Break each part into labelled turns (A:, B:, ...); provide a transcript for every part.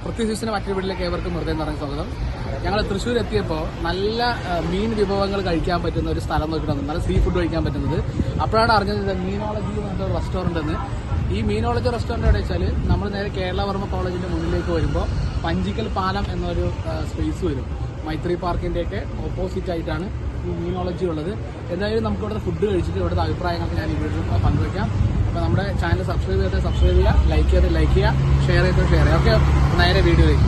A: പൃഥ്വി ന്യൂസിന്റെ മറ്റൊരു വീട്ടിലേക്ക് ഏവർക്കും ഹൃദയം നിറഞ്ഞ സ്വാഗതം. ഞങ്ങൾ തൃശ്ശൂർ എത്തിയപ്പോൾ നല്ല മീൻ വിഭവങ്ങൾ കഴിക്കാൻ പറ്റുന്ന ഒരു സ്ഥലം നോക്കിയിട്ട് നല്ല സീ ഫുഡ് കഴിക്കാൻ പറ്റുന്നത്. അപ്പോഴാണ് അറിഞ്ഞത് മീനോളജി എന്ന് പറഞ്ഞ റെസ്റ്റോറൻറ്റ് എന്ന്. ഈ മീനോളജി റെസ്റ്റോറൻറ്റ് എവിടെ വെച്ചാൽ നമ്മൾ നേരെ കേരളവർമ്മ കോളേജിന്റെ മുന്നിലേക്ക് വരുമ്പോൾ പഞ്ചിക്കൽ പാലം എന്നൊരു സ്പേസ് വരും. മൈത്രി പാർക്കിന്റെയൊക്കെ ഓപ്പോസിറ്റ് ആയിട്ടാണ് ഈ മീനോളജി ഉള്ളത്. എന്തായാലും നമുക്ക് ഇവിടുത്തെ ഫുഡ് കഴിച്ചിട്ട് ഇവിടുത്തെ അഭിപ്രായങ്ങളൊക്കെ ഞാൻ ഈ വീഡിയോയിൽ പങ്കുവയ്ക്കാം. അപ്പോൾ നമ്മുടെ ചാനൽ സബ്സ്ക്രൈബ് ചെയ്ത് സബ്സ്ക്രൈബ് ചെയ്യുക, ലൈക്ക് ചെയ്ത് ലൈക്ക് ചെയ്യുക, ഷെയർ ചെയ്ത് ഷെയർ ചെയ്യുക. ഓക്കെ, നേരെ വീഡിയോയിലേക്ക്.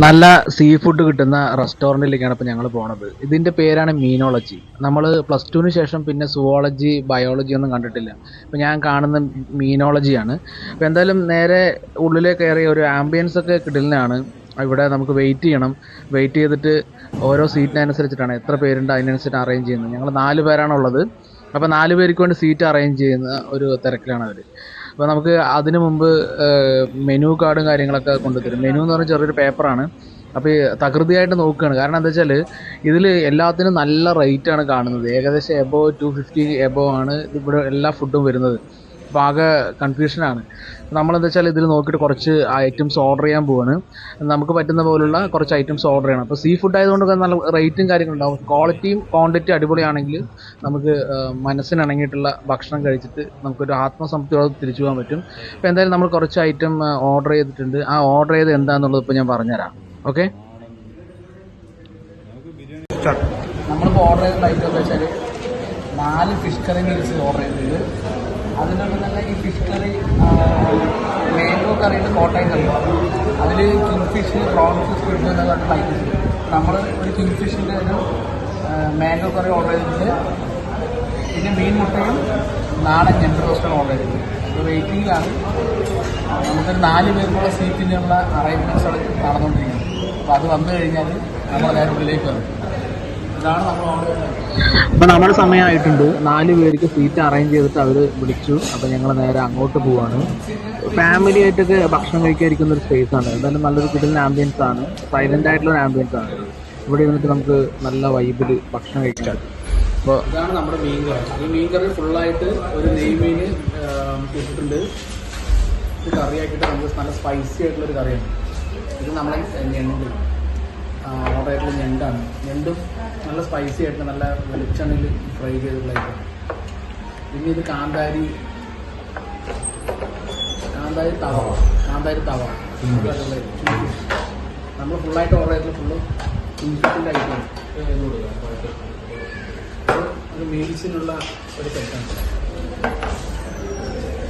B: നല്ല സീ ഫുഡ് കിട്ടുന്ന റെസ്റ്റോറൻറ്റിലേക്കാണ് ഇപ്പോൾ ഞങ്ങൾ പോണത്. ഇതിൻ്റെ പേരാണ് മീനോളജി. നമ്മൾ +2 ശേഷം പിന്നെ സുവോളജി, ബയോളജി ഒന്നും കണ്ടിട്ടില്ല. ഇപ്പോൾ ഞാൻ കാണുന്ന മീനോളജിയാണ്. അപ്പോൾ എന്തായാലും നേരെ ഉള്ളിലേക്ക് കയറി ഒരു ആംബിയൻസ് ഒക്കെ കിടലിനാണ്. ഇവിടെ നമുക്ക് വെയിറ്റ് ചെയ്യണം. വെയിറ്റ് ചെയ്തിട്ട് ഓരോ സീറ്റിനനുസരിച്ചിട്ടാണ്, എത്ര പേരുണ്ട് അതിനനുസരിച്ച് അറേഞ്ച് ചെയ്യുന്നത്. ഞങ്ങൾ 4 പേരാണുള്ളത്. അപ്പോൾ 4 പേർക്ക് വേണ്ടി സീറ്റ് അറേഞ്ച് ചെയ്യുന്ന ഒരു തിരക്കിലാണ് അവർ. അപ്പോൾ നമുക്ക് അതിനു മുമ്പ് മെനു കാർഡും കാര്യങ്ങളൊക്കെ കൊണ്ടുതരും. മെനു എന്ന് പറഞ്ഞാൽ ചെറിയൊരു പേപ്പറാണ്. അപ്പോൾ തകൃതിയായിട്ട് നോക്കുകയാണ്. കാരണം എന്താ വെച്ചാൽ ഇതിൽ എല്ലാത്തിനും നല്ല റേറ്റാണ് കാണുന്നത്. ഏകദേശം എബോവ് 250 എബോവ് ആണ് ഇവിടെ എല്ലാ ഫുഡും വരുന്നത്. അപ്പോൾ ആകെ കൺഫ്യൂഷനാണ്. നമ്മളെന്താ വെച്ചാൽ ഇതിൽ നോക്കിയിട്ട് കുറച്ച് ഐറ്റംസ് ഓർഡർ ചെയ്യാൻ പോവാണ്. നമുക്ക് പറ്റുന്ന പോലുള്ള കുറച്ച് ഐറ്റംസ് ഓർഡർ ചെയ്യണം. അപ്പോൾ സീ ഫുഡ് ആയതുകൊണ്ട് നല്ല റേറ്റും കാര്യങ്ങളുണ്ടാവും. ക്വാളിറ്റിയും ക്വാണ്ടിറ്റി അടിപൊളിയാണെങ്കിൽ നമുക്ക് മനസ്സിനിണങ്ങിയിട്ടുള്ള ഭക്ഷണം കഴിച്ചിട്ട് നമുക്കൊരു ആത്മസംതൃപ്തിയോടെ തിരിച്ചു പോകാൻ പറ്റും. അപ്പോൾ എന്തായാലും നമ്മൾ കുറച്ച് ഐറ്റം ഓർഡർ ചെയ്തിട്ടുണ്ട്. ആ ഓർഡർ ചെയ്ത് എന്താണെന്നുള്ളത് ഇപ്പോൾ ഞാൻ പറഞ്ഞുതരാം. ഓക്കെ,
A: നമ്മളിപ്പോൾ ഓർഡർ ചെയ്ത ഐറ്റം എന്താ വെച്ചാൽ 4 ഫിഷ് കറി മീൽസ് ഓർഡർ ചെയ്തത്. അതിനൊക്കെ തന്നെ ഈ ഫിഷ് കറി മാംഗോ കറിയുണ്ട്, കോട്ടയം കറി. അതിൽ kingfish, prawn fish, squid എന്നൊക്കെ പറഞ്ഞിട്ടുള്ള ഐറ്റംസ്. നമ്മൾ ഒരു കിങ് ഫിഷിൻ്റെ ഒരു മാംഗോ കറി ഓർഡർ ചെയ്തിട്ട് പിന്നെ മീൻ മുട്ടയും നാടൻ ഞണ്ട് റോസ്റ്റാണ് ഓർഡർ ചെയ്തത്. ഇപ്പോൾ വെയിറ്റിങ്ങിലാണ്. നമുക്കൊരു 4 പേർക്കുള്ള സീറ്റിനുള്ള അറേഞ്ച്മെൻറ്റ്സ് അവിടെ നടന്നുകൊണ്ടിരിക്കുന്നത്. അപ്പോൾ അത് വന്നു കഴിഞ്ഞാൽ നമ്മൾ നേരെ ഉള്ളിലേക്ക് വരും. ഇതാണ് നമ്മൾ ഓർഡർ ചെയ്യുന്നത്.
B: അപ്പോൾ നമ്മുടെ സമയമായിട്ടുണ്ട്. 4 പേർക്ക് സീറ്റ് അറേഞ്ച് ചെയ്തിട്ട് അവർ വിളിച്ചു. അപ്പോൾ ഞങ്ങൾ നേരെ അങ്ങോട്ട് പോവാണ്. ഫാമിലി ആയിട്ടൊക്കെ ഭക്ഷണം കഴിക്കാതിരിക്കുന്ന ഒരു സ്പേസാണ്. എന്തായാലും നല്ലൊരു കിടലിന് ആംബിയൻസ് ആണ്. സൈലൻ്റ് ആയിട്ടുള്ള ഒരു ആംബിയൻസ് ആണ്. ഇവിടെ ഇരുന്നിട്ട് നമുക്ക് നല്ല വൈബിൽ ഭക്ഷണം കഴിക്കാം.
A: അപ്പോൾ ഇതാണ് നമ്മുടെ മീൻ കറി. ഈ മീൻ കറി ഫുള്ളായിട്ട് ഒരു നെയ്മീൻ ഇട്ടിട്ടുണ്ട്. ഇത് കറിയാക്കിയിട്ട് നമുക്ക് നല്ല സ്പൈസി ആയിട്ടുള്ളൊരു കറിയാണ്. ഇത് നമ്മളെ ഞണ്ട് ഓർഡർ ആയിട്ടുള്ള ഞണ്ടാണ്. ഞണ്ടും നല്ല സ്പൈസി ആയിട്ട് നല്ല വെളിച്ചെണ്ണയിൽ ഫ്രൈ ചെയ്തിട്ടുള്ള ഐറ്റം. പിന്നെ ഇത് കാന്താരി തവ നമ്മൾ ഫുള്ളായിട്ട് ഓർഡർ ചെയ്തിട്ടുള്ള ഫുള്ള് ഇൻഫിഷിൻ്റെ ഐറ്റം. ഒരു മീൽസിനുള്ള ഒരു സെറ്റാണ്.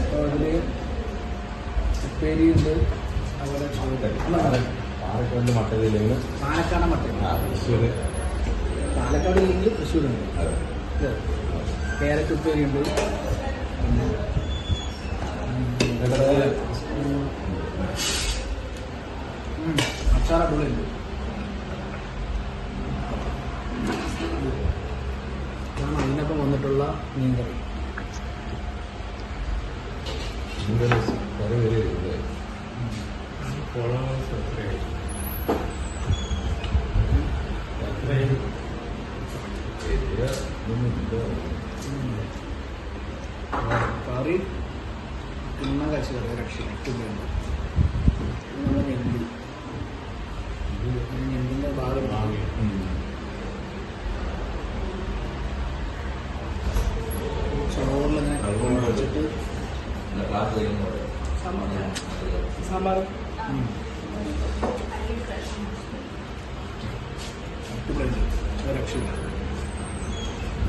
A: അപ്പോൾ അതിൽ ഉപ്പേരിയുണ്ട്. അതുപോലെ പാലക്കാട് മട്ടൻ, പാലക്കാട് ഇല്ലെങ്കിൽ തൃശ്ശൂരുണ്ട്. ക്യാരറ്റ് ഉപ്പേരിയുണ്ട്. പിന്നെ അച്ചാർ അടിപൊളിയുണ്ട്. ഇതാണ് അതിനൊപ്പം വന്നിട്ടുള്ള മീൻ കറി. കറി തിന്നാൻ കഴിച്ചു രക്ഷയുണ്ട്. നമ്മുടെ ഞണ്ടിൻ്റെ ഭാഗം ചോറിലിങ്ങനെ വെച്ചിട്ട് സാമ്പാർ രക്ഷയില്ല.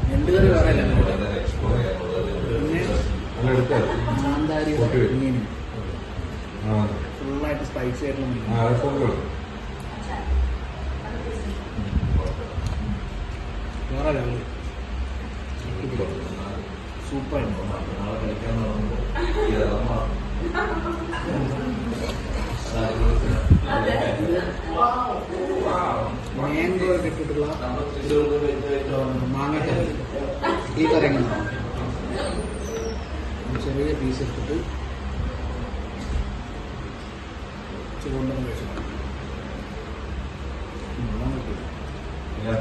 A: ഞണ്ട് കറി വേറെ അല്ല. പിന്നെ കാന്താരിയുടെ മീൻ ഫുള്ളായിട്ട് സ്പൈസി ആയിട്ടുള്ള മീൻ. വേറെ ലെവൽ സൂപ്പറായിട്ട് മാംഗോ ഒക്കെ ഇട്ടിട്ടുള്ള മാങ്ങക്കറി. ഈ കറി എങ്ങനെയാണ്? ചെറിയ പീസ് ഇട്ടിട്ട് ചുവണ്ടെന്ന് കഴിച്ചിട്ടുണ്ട്.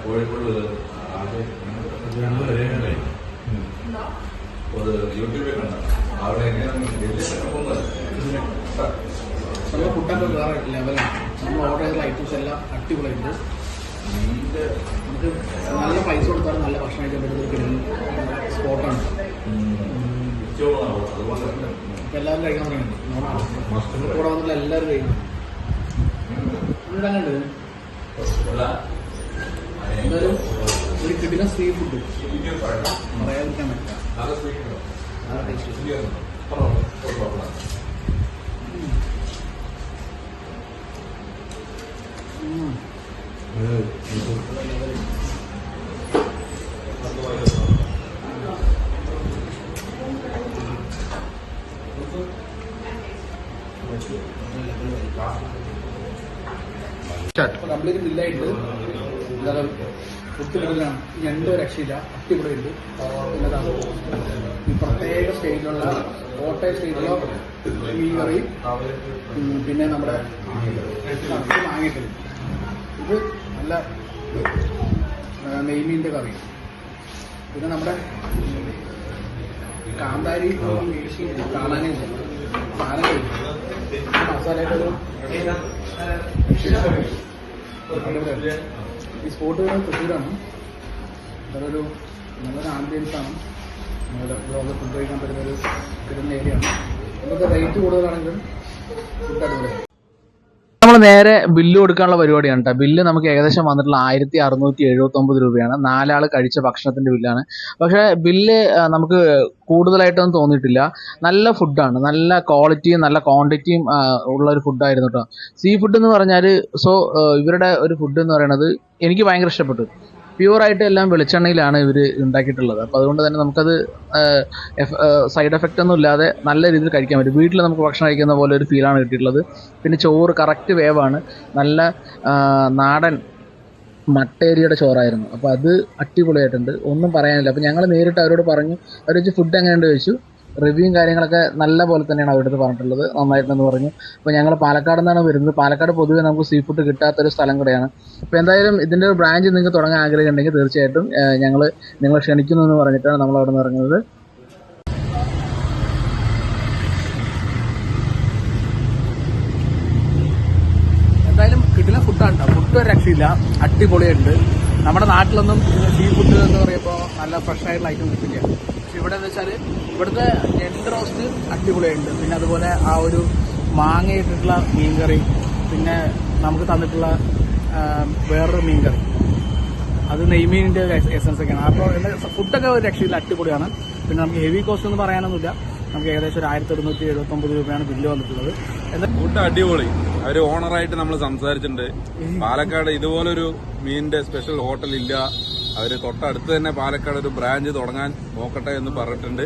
C: കോഴിക്കോട് യൂട്യൂബിൽ കണ്ട അവിടെ എങ്ങനെയാണ്
A: ചില ഫുഡൊക്കെ വേറെ ലെവലാണ്. നമ്മൾ ഓർഡർ ചെയ്ത ഐറ്റംസ് എല്ലാം അടിപൊളിയുണ്ട്. നമുക്ക് നല്ല പൈസ കൊടുത്താൽ നല്ല ഭക്ഷണം കഴിക്കാൻ പറ്റുന്ന സ്പോട്ടാണ്. എല്ലാവരും കഴിക്കാൻ പറയുന്നുണ്ട്. ഇവിടെ വന്നിട്ട് എല്ലാവരും കഴിക്കണം. എന്താണ് എന്തായാലും ഒരു കിടിലൻ സീ ഫുഡ് പറയാതിരിക്കാൻ പറ്റില്ല. നല്ല ടേസ്റ്റ്. കംപ്ലീറ്റ് ബില്ലായിട്ട് എന്താ ഫുഡ് കിടലാണ്. എന്തോ രക്ഷയില്ല, അടിപൊളിയുണ്ട്. എന്നതാണ് ഈ പ്രത്യേക സ്റ്റേജിലുള്ള കോട്ടയം സ്റ്റേജിലോ മീൻ കറി, പിന്നെ നമ്മുടെ മാങ്ങക്കറി, ഇത് നല്ല നെയ്മീൻ്റെ കറി, പിന്നെ നമ്മുടെ കാന്താരി കാണാനില്ല സാധനം മസാലയായിട്ടൊരു ഈ സ്പോട്ട് തൃശ്ശൂരാണ്. അതൊരു നല്ലൊരു ആംബിയൻസാണ്. നമ്മുടെ ഫുഡ് കഴിക്കാൻ പറ്റുന്നൊരു കിട്ടുന്ന ഏരിയയാണ്. നമുക്ക് റേറ്റ് കൂടുതലാണെങ്കിലും ഫുഡ് അടിപൊളിയാണ്.
B: നമ്മൾ നേരെ ബില്ല് കൊടുക്കാനുള്ള പരിപാടിയാണ് കേട്ടോ. ബില്ല് നമുക്ക് ഏകദേശം വന്നിട്ടുള്ള 1679 രൂപയാണ്. 4 ആൾ കഴിച്ച ഭക്ഷണത്തിന്റെ ബില്ലാണ്. പക്ഷേ ബില്ല് നമുക്ക് കൂടുതലായിട്ടൊന്നും തോന്നിയിട്ടില്ല. നല്ല ഫുഡാണ്, നല്ല ക്വാളിറ്റിയും നല്ല ക്വാണ്ടിറ്റിയും ഉള്ള ഒരു ഫുഡായിരുന്നു കേട്ടോ. സീ ഫുഡ് എന്ന് പറഞ്ഞാൽ ഇവരുടെ ഒരു ഫുഡ് എന്ന് പറയുന്നത് എനിക്ക് ഭയങ്കര ഇഷ്ടപ്പെട്ടു. പ്യൂറായിട്ട് എല്ലാം വെളിച്ചെണ്ണയിലാണ് ഇവർ ഉണ്ടാക്കിയിട്ടുള്ളത്. അപ്പോൾ അതുകൊണ്ട് തന്നെ നമുക്കത് സൈഡ് എഫക്റ്റ് ഒന്നും ഇല്ലാതെ നല്ല രീതിയിൽ കഴിക്കാൻ പറ്റും. വീട്ടിൽ നമുക്ക് ഭക്ഷണം കഴിക്കുന്ന പോലെ ഒരു ഫീലാണ് കിട്ടിയിട്ടുള്ളത്. പിന്നെ ചോറ് കറക്റ്റ് വേവാണ്. നല്ല നാടൻ മട്ടേരിയുടെ ചോറായിരുന്നു. അപ്പോൾ അത് അടിപൊളിയായിട്ടുണ്ട്, ഒന്നും പറയാനില്ല. അപ്പോൾ ഞങ്ങൾ നേരിട്ട് അവരോട് പറഞ്ഞു. അവർ വെച്ച് ഫുഡ് എങ്ങനെയുണ്ട് ചോദിച്ചു. റിവ്യൂവും കാര്യങ്ങളൊക്കെ നല്ല പോലെ തന്നെയാണ് അവരുടെ അടുത്ത് പറഞ്ഞിട്ടുള്ളത്, നന്നായിട്ടുണ്ടെന്ന് പറഞ്ഞു. അപ്പോൾ ഞങ്ങൾ പാലക്കാട് നിന്നാണ് വരുന്നത്. പാലക്കാട് പൊതുവെ നമുക്ക് സീ ഫുഡ് കിട്ടാത്തൊരു സ്ഥലം കൂടെയാണ്. അപ്പോൾ എന്തായാലും ഇതിൻ്റെ ഒരു ബ്രാഞ്ച് നിങ്ങൾക്ക് തുടങ്ങാൻ ആഗ്രഹം ഉണ്ടെങ്കിൽ തീർച്ചയായിട്ടും നിങ്ങളെ ക്ഷണിക്കുന്നു എന്ന് പറഞ്ഞിട്ടാണ് നമ്മൾ അവിടെ നിന്ന് ഇറങ്ങുന്നത്.
A: എന്തായാലും കിട്ടുന്ന ഫുഡാണ് കേട്ടോ. ഫുഡ് ഒരു രക്ഷയില്ല, അടിപൊളിയുണ്ട്. നമ്മുടെ നാട്ടിലൊന്നും സീ ഫുഡ് എന്ന് പറയുമ്പോൾ നല്ല ഫ്രഷ് ആയിട്ടുള്ള ഐറ്റം കിട്ടില്ല. പക്ഷെ ഇവിടെ എന്ന് വെച്ചാൽ ഇവിടുത്തെ ഞണ്ട് റോസ്റ്റ് അടിപൊളിയുണ്ട്. പിന്നെ അതുപോലെ ആ ഒരു മാങ്ങ ഇട്ടിട്ടുള്ള മീൻകറി, പിന്നെ നമുക്ക് തന്നിട്ടുള്ള വേറൊരു മീൻകറി, അത് നെയ്മീനിൻ്റെ എസൻസ് ഒക്കെയാണ്. അപ്പോൾ ഫുഡൊക്കെ ഒരു രക്ഷയില്ല, അടിപൊളിയാണ്. പിന്നെ നമുക്ക് ഹെവി കോസ്റ്റ് ഒന്നും പറയാനൊന്നുമില്ല. നമുക്ക് ഏകദേശം ഒരു 1679 രൂപയാണ് ബില്ല് വന്നിട്ടുള്ളത്.
C: ഫുഡ് അടിപൊളി. അവര് ഓണറായിട്ട് നമ്മൾ സംസാരിച്ചിട്ടുണ്ട്. പാലക്കാട് ഇതുപോലൊരു മീനിന്റെ സ്പെഷ്യൽ ഹോട്ടൽ ഇല്ല. അവര് തൊട്ടടുത്ത് തന്നെ പാലക്കാട് ഒരു ബ്രാഞ്ച് തുടങ്ങാൻ നോക്കട്ടെ എന്ന് പറഞ്ഞിട്ടുണ്ട്.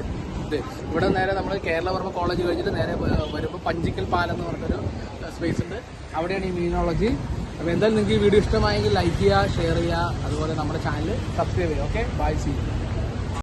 A: ഇവിടെ നേരെ നമ്മൾ കേരളവർമ്മ കോളേജ് കഴിഞ്ഞിട്ട് നേരെ വരുമ്പോൾ പഞ്ചിക്കൽ പാലം എന്ന് പറഞ്ഞൊരു സ്പേസ് ഉണ്ട്. അവിടെയാണ് ഈ മീനോളജി. അപ്പോൾ എന്തായാലും നിങ്ങൾക്ക് ഈ വീഡിയോ ഇഷ്ടമായെങ്കിൽ ലൈക്ക് ചെയ്യുക, ഷെയർ ചെയ്യുക, അതുപോലെ നമ്മുടെ ചാനൽ സബ്സ്ക്രൈബ് ചെയ്യുക. Okay, bye, see U.